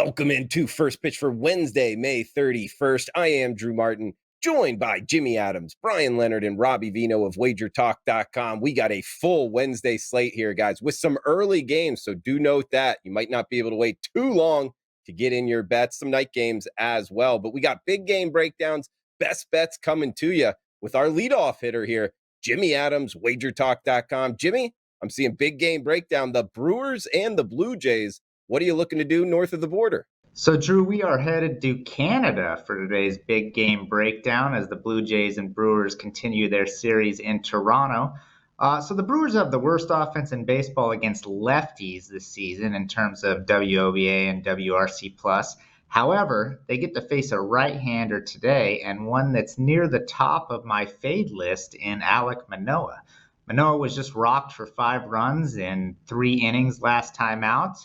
Welcome into First Pitch for Wednesday, May 31st. I am Drew Martin, joined by Jimmy Adams, Bryan Leonard, and Robbie Vino of WagerTalk.com. We got a full Wednesday slate here, guys, with some early games, so do note that. You might not be able to wait too long to get in your bets, some night games as well. But we got big game breakdowns, best bets coming to you with our leadoff hitter here, Jimmy Adams, WagerTalk.com. Jimmy, I'm seeing big game breakdown, the Brewers and the Blue Jays. What are you looking to do north of the border? So, Drew, we are headed to Canada for today's big game breakdown as the Blue Jays and Brewers continue their series in Toronto. So the Brewers have the worst offense in baseball against lefties this season in terms of WOBA and WRC+. However, they get to face a right-hander today and one that's near the top of my fade list in Alek Manoah. Manoah was just rocked for 5 runs in 3 innings last time out.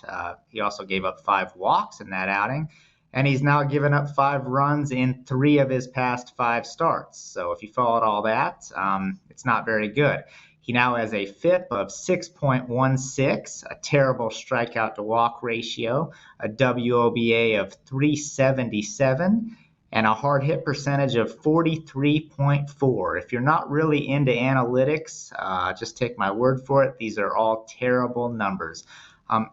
He also gave up 5 walks in that outing, and he's now given up 5 runs in 3 of his past 5 starts. So if you followed all that, it's not very good. He now has a FIP of 6.16, a terrible strikeout to walk ratio, a WOBA of 377, and a hard hit percentage of 43.4. If you're not really into analytics, just take my word for it. These are all terrible numbers.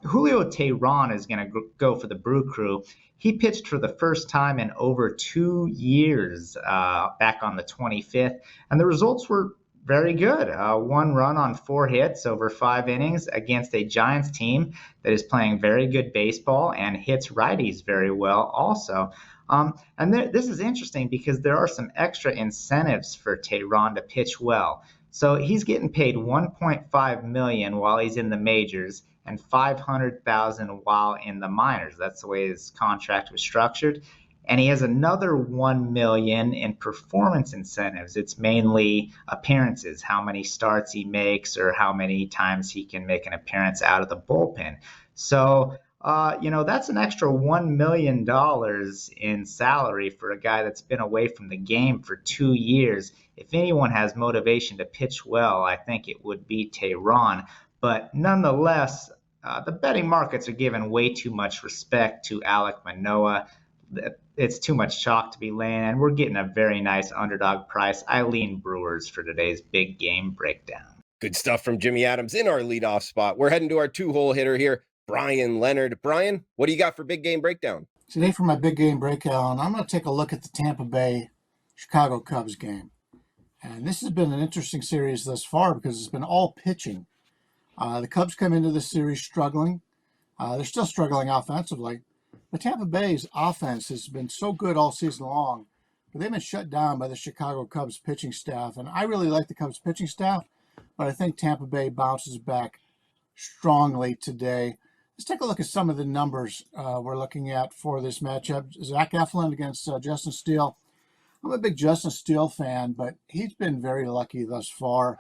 Julio Teheran is going to go for the Brew Crew. He pitched for the first time in over 2 years back on the 25th, and the results were very good. 1 run on 4 hits over 5 innings against a Giants team that is playing very good baseball and hits righties very well also. This is interesting because there are some extra incentives for Teheran to pitch well. So he's getting paid $1.5 million while he's in the majors and $500,000 while in the minors. That's the way his contract was structured. And he has another $1 million in performance incentives. It's mainly appearances, how many starts he makes or how many times he can make an appearance out of the bullpen. So that's an extra $1 million in salary for a guy that's been away from the game for 2 years. If anyone has motivation to pitch well, I think it would be Teheran. But nonetheless, the betting markets are giving way too much respect to Alek Manoah. It's too much chalk to be laying, and we're getting a very nice underdog price. I lean Brewers for today's big game breakdown. Good stuff from Jimmy Adams in our leadoff spot. We're heading to our 2-hole hitter here, Bryan Leonard. Bryan, what do you got for big game breakdown? Today for my big game breakdown, I'm going to take a look at the Tampa Bay Chicago Cubs game. And this has been an interesting series thus far because it's been all pitching. The Cubs come into this series struggling. They're still struggling offensively. But Tampa Bay's offense has been so good all season long, but they've been shut down by the Chicago Cubs pitching staff. And I really like the Cubs pitching staff, but I think Tampa Bay bounces back strongly today. Let's take a look at some of the numbers we're looking at for this matchup. Zach Eflin against Justin Steele. I'm a big Justin Steele fan, but he's been very lucky thus far.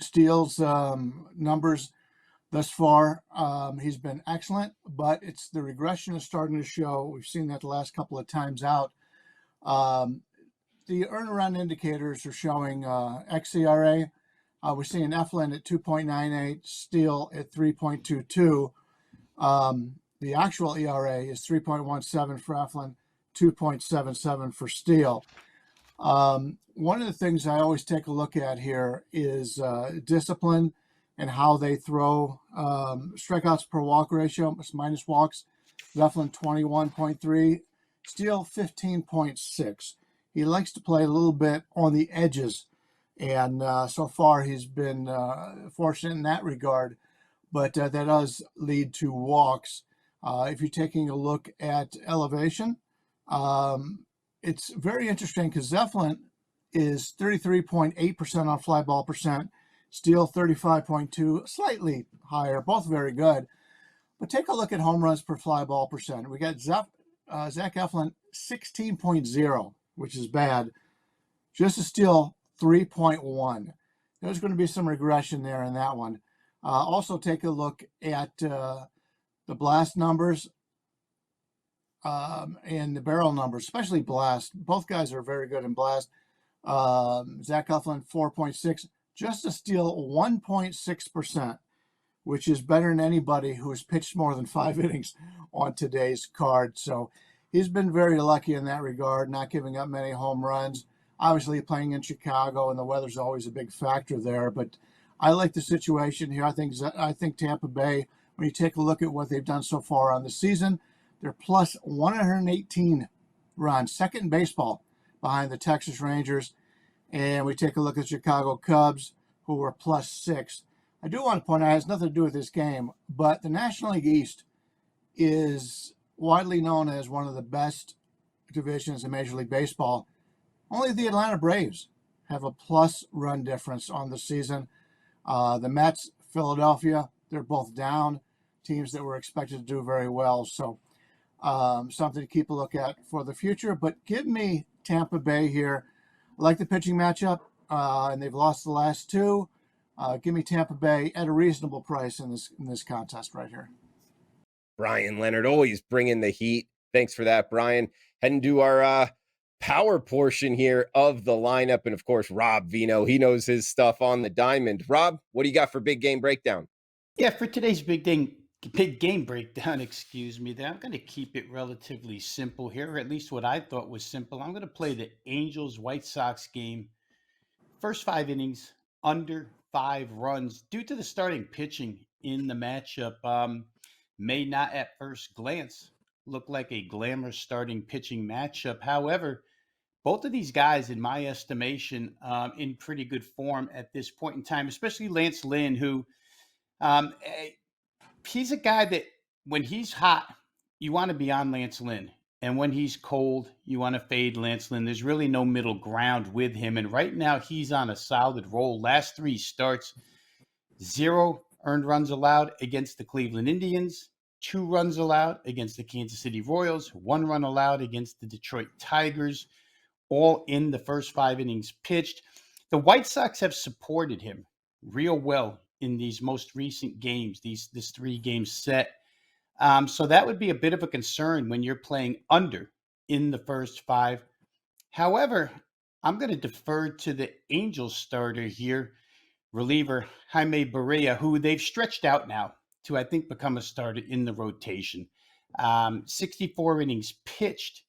Steele's numbers thus far, he's been excellent, but it's the regression is starting to show. We've seen that the last couple of times out. The earn-around indicators are showing xERA. We're seeing Eflin at 2.98, Steele at 3.22. The actual ERA is 3.17 for Eflin, 2.77 for Steele. One of the things I always take a look at here is discipline and how they throw. Strikeouts per walk ratio minus walks. Eflin 21.3, Steele 15.6. He likes to play a little bit on the edges, and so far he's been fortunate in that regard, but that does lead to walks. If you're taking a look at elevation, it's very interesting because Eflin is 33.8% on fly ball percent, Steele 35.2, slightly higher, both very good. But take a look at home runs per fly ball percent. We got Zach Eflin 16.0, which is bad. Justin Steele 3.1. There's going to be some regression there in that one. Also take a look at the blast numbers and the barrel numbers, especially blast. Both guys are very good in blast. Zach Eflin 4.6, Justin Steele 1.6%. which is better than anybody who has pitched more than 5 innings on today's card. So he's been very lucky in that regard, not giving up many home runs. Obviously, playing in Chicago and the weather's always a big factor there, but I like the situation here. I think Tampa Bay, when you take a look at what they've done so far on the season, they're plus 118 runs, second in baseball behind the Texas Rangers. And we take a look at Chicago Cubs, who were plus 6. I do want to point out, it has nothing to do with this game, but the National League East is widely known as one of the best divisions in Major League Baseball. Only the Atlanta Braves have a plus run difference on the season. The Mets, Philadelphia, they're both down, teams that were expected to do very well. So something to keep a look at for the future. But give me Tampa Bay here. I like the pitching matchup, and they've lost the last 2. Give me Tampa Bay at a reasonable price in this contest right here. Bryan Leonard always bringing the heat. Thanks for that, Bryan. Heading to our power portion here of the lineup. And of course, Rob Vino, he knows his stuff on the diamond. Rob, what do you got for big game breakdown? Yeah, for today's big game breakdown, excuse me, I'm going to keep it relatively simple here, or at least what I thought was simple. I'm going to play the Angels White Sox game. First 5 innings, under 5 runs, due to the starting pitching in the matchup. May not at first glance look like a glamorous starting pitching matchup. However, both of these guys, in my estimation, in pretty good form at this point in time, especially Lance Lynn, who he's a guy that when he's hot, you want to be on Lance Lynn. And when he's cold, you want to fade Lance Lynn. There's really no middle ground with him. And right now, he's on a solid roll. Last 3 starts, 0 earned runs allowed against the Cleveland Indians, 2 runs allowed against the Kansas City Royals, 1 run allowed against the Detroit Tigers, all in the first 5 innings pitched. The White Sox have supported him real well in these most recent games, this 3-game set. So that would be a bit of a concern when you're playing under in the first 5. However, I'm going to defer to the Angels starter here, reliever Jaime Barria, who they've stretched out now to, I think, become a starter in the rotation. 64 innings pitched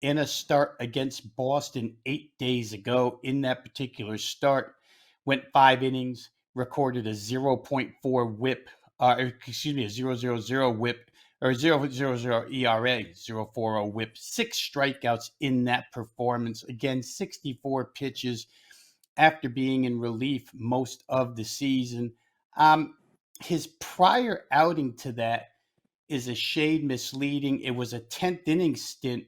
in a start against Boston 8 days ago. In that particular start, went 5 innings, recorded a 0.4 whip, a 0.00 whip, or 0.00 ERA, 0.40 whip, 6 strikeouts in that performance. Again, 64 pitches after being in relief most of the season. His prior outing to that is a shade misleading. It was a 10th inning stint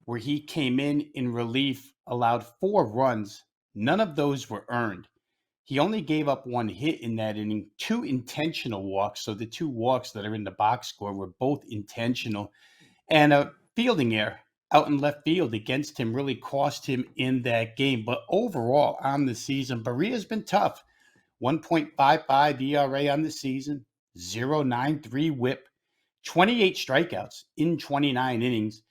where he came in relief, allowed 4 runs. None of those were earned. He only gave up 1 hit in that inning, 2 intentional walks. So the 2 walks that are in the box score were both intentional. And a fielding error out in left field against him really cost him in that game. But overall on the season, Barria's been tough. 1.55 ERA on the season, 0.93 whip, 28 strikeouts in 29 innings.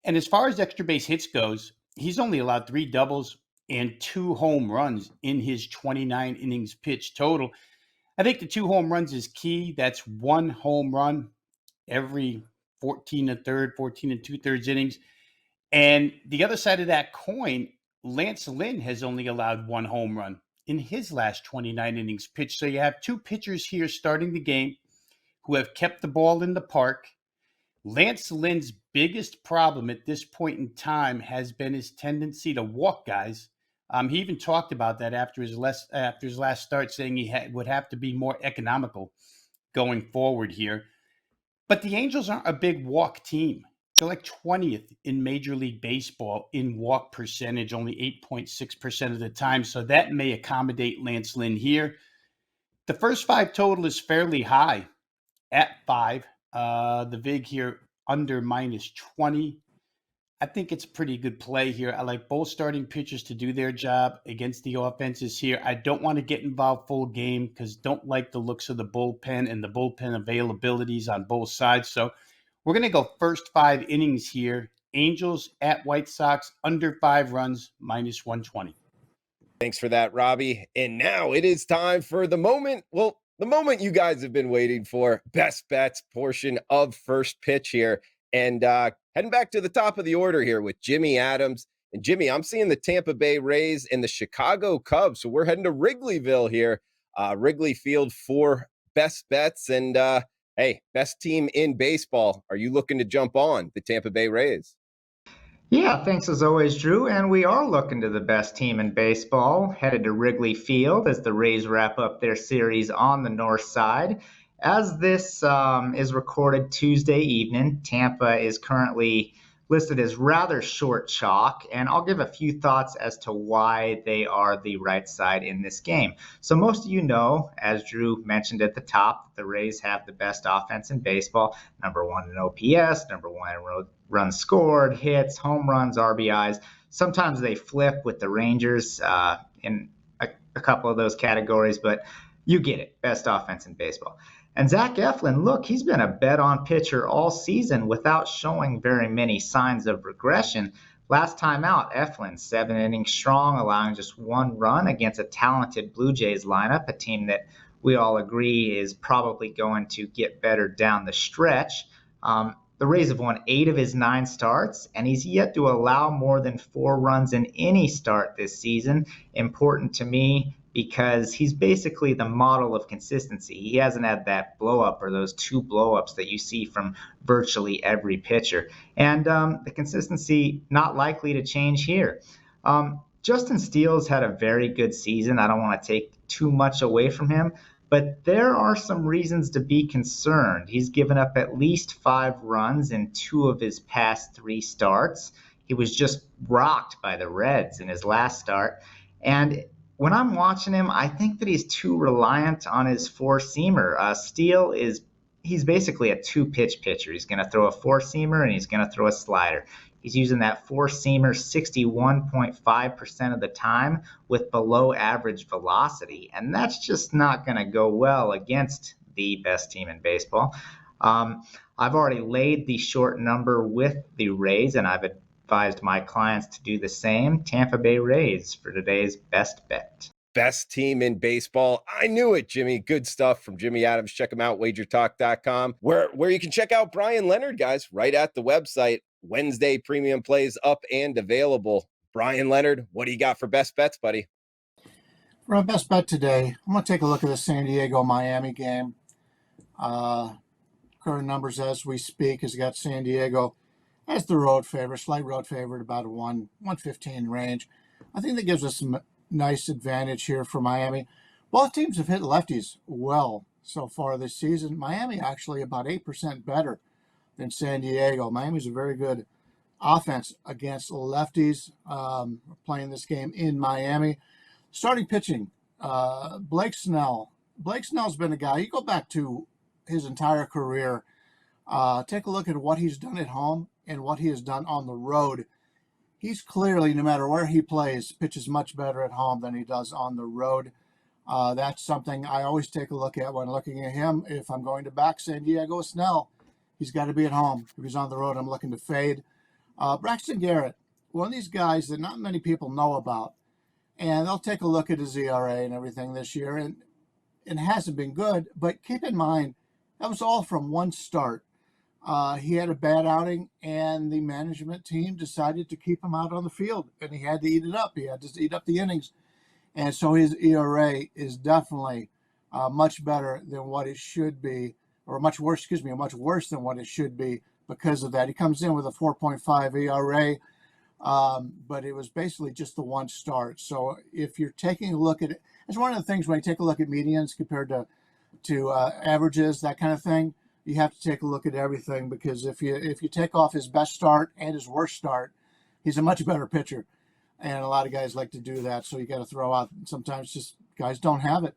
And as far as extra base hits goes, he's only allowed 3 doubles and 2 home runs in his 29 innings pitched total. I think the 2 home runs is key. That's 1 home run every 14 and 2/3 innings. And the other side of that coin, Lance Lynn has only allowed 1 home run in his last 29 innings pitched. So you have 2 pitchers here starting the game who have kept the ball in the park. Lance Lynn's biggest problem at this point in time has been his tendency to walk guys. He even talked about that after his last start, saying he would have to be more economical going forward here. But the Angels aren't a big walk team. They're like 20th in Major League Baseball in walk percentage, only 8.6% of the time. So that may accommodate Lance Lynn here. The first 5 total is fairly high at 5. The VIG here under -20. I think it's a pretty good play here. I like both starting pitchers to do their job against the offenses here. I don't want to get involved full game because don't like the looks of the bullpen and the bullpen availabilities on both sides. So we're going to go first 5 innings here. Angels at White Sox under 5 runs, -120. Thanks for that, Robbie. And now it is time for the moment. Well, the moment you guys have been waiting for, best bets portion of First Pitch here. And heading back to the top of the order here with Jimmy Adams. And Jimmy, I'm seeing the Tampa Bay Rays and the Chicago Cubs. So we're heading to Wrigleyville here, Wrigley Field for best bets. And hey, best team in baseball. Are you looking to jump on the Tampa Bay Rays? Yeah, thanks as always, Drew. And we are looking to the best team in baseball, headed to Wrigley Field as the Rays wrap up their series on the north side. As this is recorded Tuesday evening, Tampa is currently listed as rather short chalk, and I'll give a few thoughts as to why they are the right side in this game. So most of you know, as Drew mentioned at the top, the Rays have the best offense in baseball, number one in OPS, number one in runs scored, hits, home runs, RBIs. Sometimes they flip with the Rangers in a couple of those categories, but you get it, best offense in baseball. And Zach Eflin, look, he's been a bet-on pitcher all season without showing very many signs of regression. Last time out, Eflin, 7 innings strong, allowing just 1 run against a talented Blue Jays lineup, a team that we all agree is probably going to get better down the stretch. The Rays have won 8 of his 9 starts, and he's yet to allow more than 4 runs in any start this season. Important to me, because he's basically the model of consistency. He hasn't had that blow-up or those 2 blow-ups that you see from virtually every pitcher. And the consistency not likely to change here. Justin Steele's had a very good season. I don't want to take too much away from him, but there are some reasons to be concerned. He's given up at least 5 runs in 2 of his past 3 starts. He was just rocked by the Reds in his last start. And when I'm watching him, I think that he's too reliant on his 4-seamer. Steele he's basically a 2-pitch pitcher. He's going to throw a 4-seamer and he's going to throw a slider. He's using that 4-seamer 61.5% of the time with below average velocity. And that's just not going to go well against the best team in baseball. I've already laid the short number with the Rays, and I've advised my clients to do the same. Tampa Bay Rays for today's best bet. Best team in baseball. I knew it, Jimmy. Good stuff from Jimmy Adams. Check him out, wagertalk.com, where you can check out Bryan Leonard, guys, right at the website. Wednesday premium plays up and available. Bryan Leonard, what do you got for best bets, buddy? For our best bet today, I'm going to take a look at the San Diego-Miami game. Current numbers as we speak has got San Diego as the road favorite, slight road favorite, about a 115 range. I think that gives us some nice advantage here for Miami. Both teams have hit lefties well so far this season. Miami actually about 8% better than San Diego. Miami's a very good offense against lefties. Playing this game in Miami. Starting pitching, Blake Snell. Blake Snell's been a guy, you go back to his entire career, take a look at what he's done at home and what he has done on the road. He's clearly, no matter where he plays, pitches much better at home than he does on the road. That's something I always take a look at when looking at him. If I'm going to back San Diego Snell, he's got to be at home. If he's on the road, I'm looking to fade. Braxton Garrett, one of these guys that not many people know about. And they'll take a look at his ERA and everything this year, and it hasn't been good. But keep in mind, that was all from one start. He had a bad outing, and the management team decided to keep him out on the field, and he had to eat it up. He had to eat up the innings. And so his ERA is definitely much better than what it should be, or much worse than what it should be because of that. He comes in with a 4.5 ERA, but it was basically just the one start. So if you're taking a look at it, it's one of the things when you take a look at medians compared to averages, that kind of thing, you have to take a look at everything, because if you take off his best start and his worst start, he's a much better pitcher. And a lot of guys like to do that, so you got to throw out. Sometimes just guys don't have it.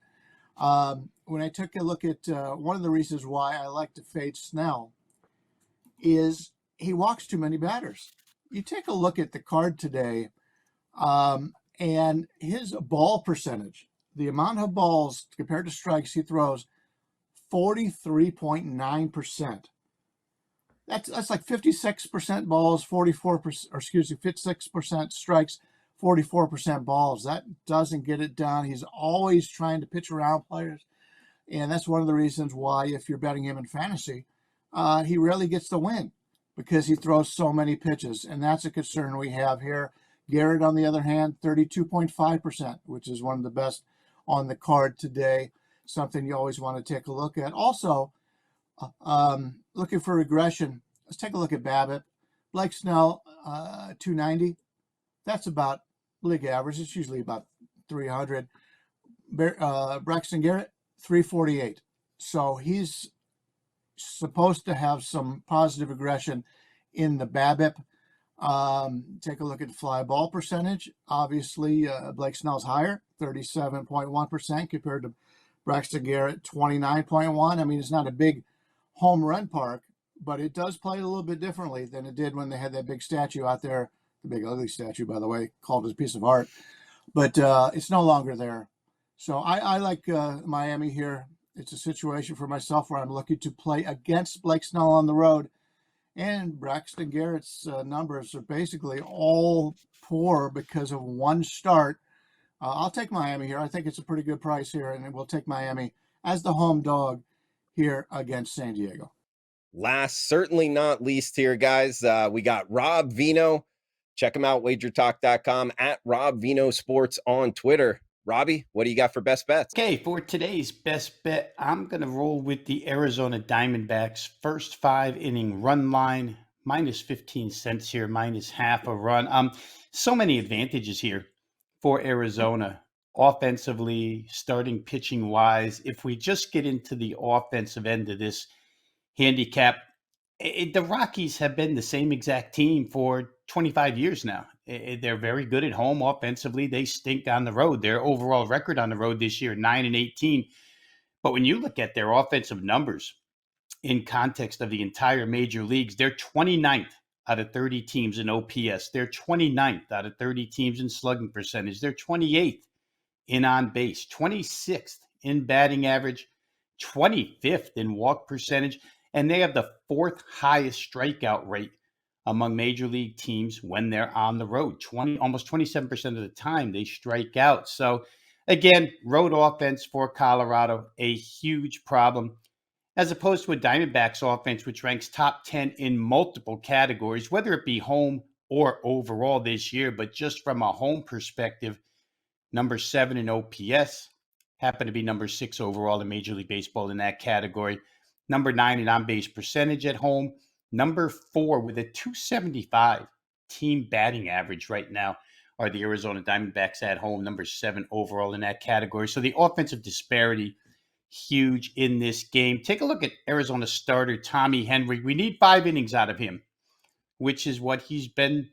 When I took a look at one of the reasons why I like to fade Snell is he walks too many batters. You take a look at the card today, and his ball percentage, the amount of balls compared to strikes he throws, 43.9%. That's like 56% balls, 56% strikes, 44% balls. That doesn't get it done. He's always trying to pitch around players. And that's one of the reasons why, if you're betting him in fantasy, he rarely gets the win because he throws so many pitches. And that's a concern we have here. Garrett, on the other hand, 32.5%, which is one of the best on the card today. Something you always want to take a look at. Also, looking for regression, let's take a look at BABIP. Blake Snell, 290. That's about league average. It's usually about 300. Braxton Garrett, 348. So he's supposed to have some positive regression in the BABIP. Take a look at fly ball percentage. Obviously, Blake Snell's higher, 37.1% compared to Braxton Garrett, 29.1. I mean, it's not a big home run park, but it does play a little bit differently than it did when they had that big statue out there. The big ugly statue, by the way, called it a piece of art. But it's no longer there. So I like Miami here. It's a situation for myself where I'm looking to play against Blake Snell on the road. And Braxton Garrett's numbers are basically all poor because of one start. I'll take Miami here. I think it's a pretty good price here, and we'll take Miami as the home dog here against San Diego. Last, certainly not least here, guys, we got Rob Vino. Check him out, wagertalk.com, at Rob Vino Sports on Twitter. Robbie, what do you got for best bets? Okay, for today's best bet, I'm going to roll with the Arizona Diamondbacks first 5-inning run line, minus 15 cents here, minus half a run. So many advantages here for Arizona, offensively, starting pitching wise. If we just get into the offensive end of this handicap, the Rockies have been the same exact team for 25 years now. They're very good at home offensively. They stink on the road. Their overall record on the road this year, 9-18. But when you look at their offensive numbers in context of the entire major leagues, they're 29th out of 30 teams in OPS. They're 29th out of 30 teams in slugging percentage. They're 28th in on base, 26th in batting average, 25th in walk percentage. And they have the fourth highest strikeout rate among major league teams when they're on the road. Almost 27% of the time they strike out. So again, road offense for Colorado, a huge problem, as opposed to a Diamondbacks offense, which ranks top 10 in multiple categories, whether it be home or overall this year. But just from a home perspective, number 7 in OPS, happen to be number 6 overall in Major League Baseball in that category. Number 9 in on-base percentage at home. Number 4 with a 275 team batting average right now are the Arizona Diamondbacks at home. Number 7 overall in that category. So the offensive disparity, huge in this game. Take a look at Arizona starter Tommy Henry. We need 5 innings out of him, which is what he's been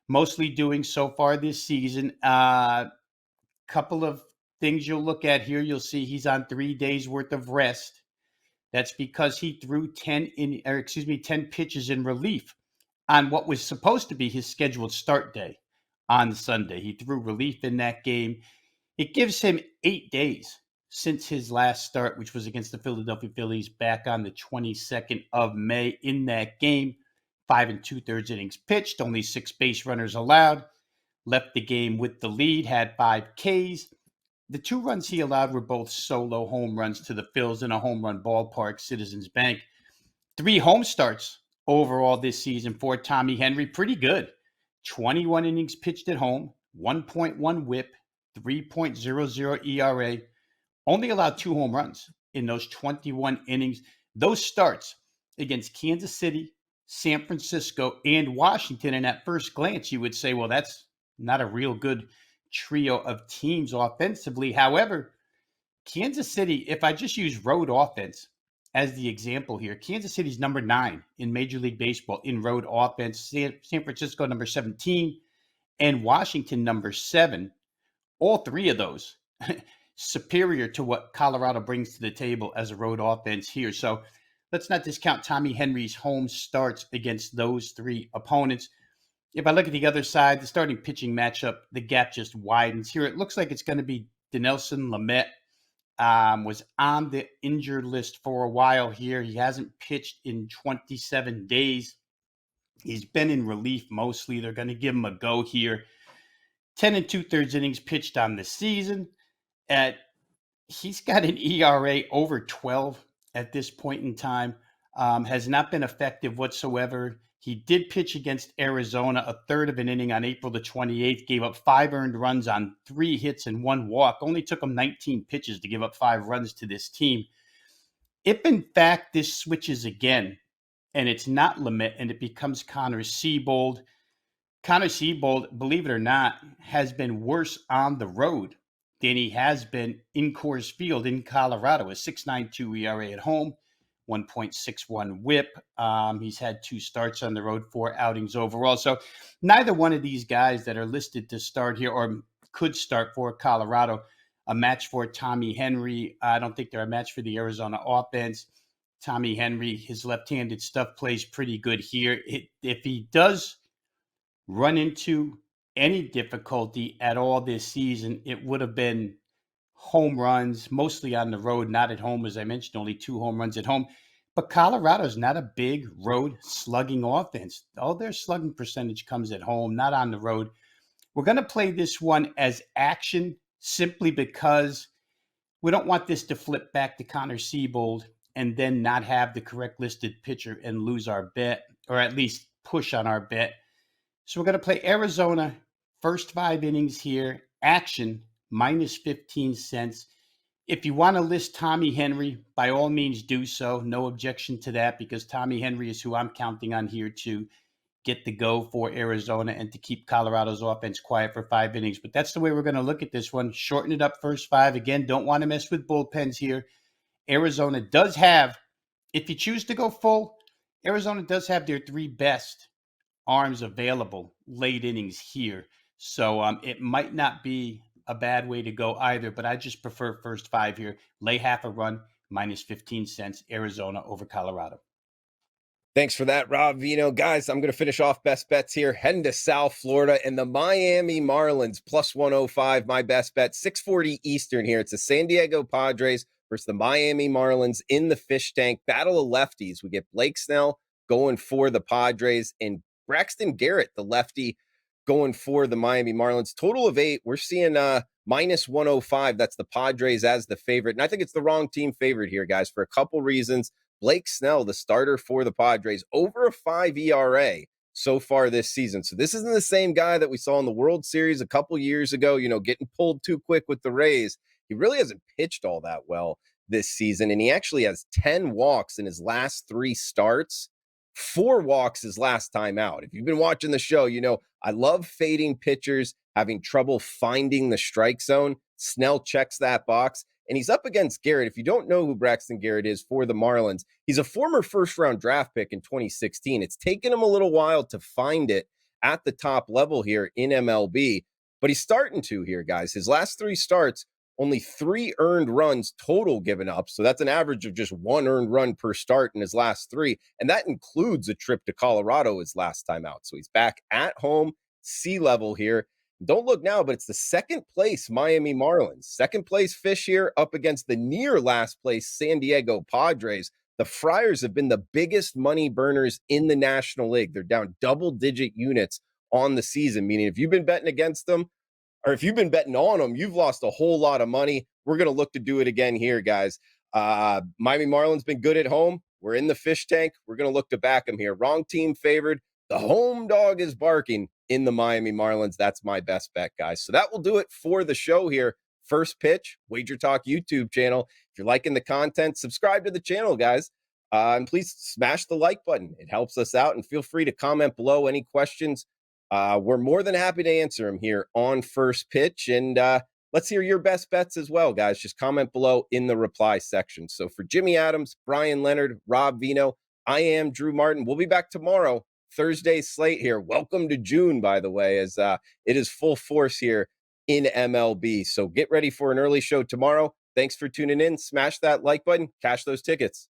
mostly doing so far this season. Couple of things you'll look at here. You'll see he's on 3 days worth of rest. That's because he threw 10 pitches in relief on what was supposed to be his scheduled start day on Sunday. He threw relief in that game. It gives him 8 days since his last start, which was against the Philadelphia Phillies back on the 22nd of May. In that game, 5 2/3 innings pitched, only 6 base runners allowed, left the game with the lead, had 5 Ks. The 2 runs he allowed were both solo home runs to the Phils in a home run ballpark, Citizens Bank. 3 home starts overall this season for Tommy Henry. Pretty good. 21 innings pitched at home, 1.1 whip, 3.00 ERA. Only allowed 2 home runs in those 21 innings. Those starts against Kansas City, San Francisco, and Washington, and at first glance, you would say, well, that's not a real good trio of teams offensively. However, Kansas City, if I just use road offense as the example here, Kansas City's number 9 in Major League Baseball in road offense, San Francisco number 17, and Washington number 7. All 3 of those superior to what Colorado brings to the table as a road offense here. So let's not discount Tommy Henry's home starts against those 3 opponents. If I look at the other side, the starting pitching matchup, the gap just widens here. It looks like it's going to be Dinelson Lamet. Was on the injured list for a while here. He hasn't pitched in 27 days. He's been in relief mostly. They're going to give him a go here. 10 2/3 innings pitched on the season. At He's got an ERA over 12 at this point in time, has not been effective whatsoever. He did pitch against Arizona a third of an inning on April the 28th, gave up 5 earned runs on 3 hits and 1 walk. Only took him 19 pitches to give up 5 runs to this team. If in fact this switches again and it's not Lamet and it becomes Connor Seabold, believe it or not, has been worse on the road than he has been in Coors Field in Colorado. A 6.92 ERA at home, 1.61 whip. He's had 2 starts on the road, 4 outings overall. So neither one of these guys that are listed to start here or could start for Colorado, a match for Tommy Henry. I don't think they're a match for the Arizona offense. Tommy Henry, his left-handed stuff plays pretty good here. If he does run into any difficulty at all this season, it would have been home runs, mostly on the road, not at home. As I mentioned, only 2 home runs at home. But Colorado's not a big road slugging offense. All their slugging percentage comes at home, not on the road. We're going to play this one as action simply because we don't want this to flip back to Connor Seabold and then not have the correct listed pitcher and lose our bet, or at least push on our bet. So we're going to play Arizona, first 5 innings here, action, minus 15 cents. If you want to list Tommy Henry, by all means do so. No objection to that, because Tommy Henry is who I'm counting on here to get the go for Arizona and to keep Colorado's offense quiet for 5 innings. But that's the way we're going to look at this one. Shorten it up first 5. Again, don't want to mess with bullpens here. Arizona does have, if you choose to go full, Arizona does have their 3 best arms available late innings here. So it might not be a bad way to go either, but I just prefer first 5 here. Lay half a run, minus 15 cents, Arizona over Colorado. Thanks for that, Rob Vino. Guys, I'm going to finish off best bets here. Heading to South Florida and the Miami Marlins, plus 105, my best bet, 6:40 Eastern here. It's the San Diego Padres versus the Miami Marlins in the fish tank. Battle of lefties. We get Blake Snell going for the Padres and Braxton Garrett, the lefty, going for the Miami Marlins. Total of 8. We're seeing minus 105. That's the Padres as the favorite. And I think it's the wrong team favorite here, guys, for a couple reasons. Blake Snell, the starter for the Padres, over a 5 ERA so far this season. So this isn't the same guy that we saw in the World Series a couple years ago, getting pulled too quick with the Rays. He really hasn't pitched all that well this season, and he actually has 10 walks in his last 3 starts. 4 walks his last time out. If you've been watching the show, I love fading pitchers, having trouble finding the strike zone. Snell checks that box. And he's up against Garrett. If you don't know who Braxton Garrett is for the Marlins, he's a former first-round draft pick in 2016. It's taken him a little while to find it at the top level here in MLB, but he's starting to here, guys. His last 3 starts, only 3 earned runs total given up. So that's an average of just 1 earned run per start in his last 3. And that includes a trip to Colorado his last time out. So he's back at home, sea level here. Don't look now, but it's the second place Miami Marlins. Second place fish here up against the near last place San Diego Padres. The Friars have been the biggest money burners in the National League. They're down double-digit units on the season, meaning if you've been betting against them or if you've been betting on them, you've lost a whole lot of money. We're going to look to do it again here, guys. Miami Marlins been good at home. We're in the fish tank. We're going to look to back them here. Wrong team favored. The home dog is barking in the Miami Marlins. That's my best bet, guys. So that will do it for the show here. First Pitch, Wager Talk YouTube channel. If you're liking the content, subscribe to the channel, guys. And please smash the like button. It helps us out. And feel free to comment below any questions. We're more than happy to answer them here on First Pitch. And let's hear your best bets as well, guys. Just comment below in the reply section. So for Jimmy Adams, Bryan Leonard, Rob Vino, I am Drew Martin. We'll be back tomorrow. Thursday slate here. Welcome to June, by the way, as it is full force here in MLB. So get ready for an early show tomorrow. Thanks for tuning in. Smash that like button. Cash those tickets.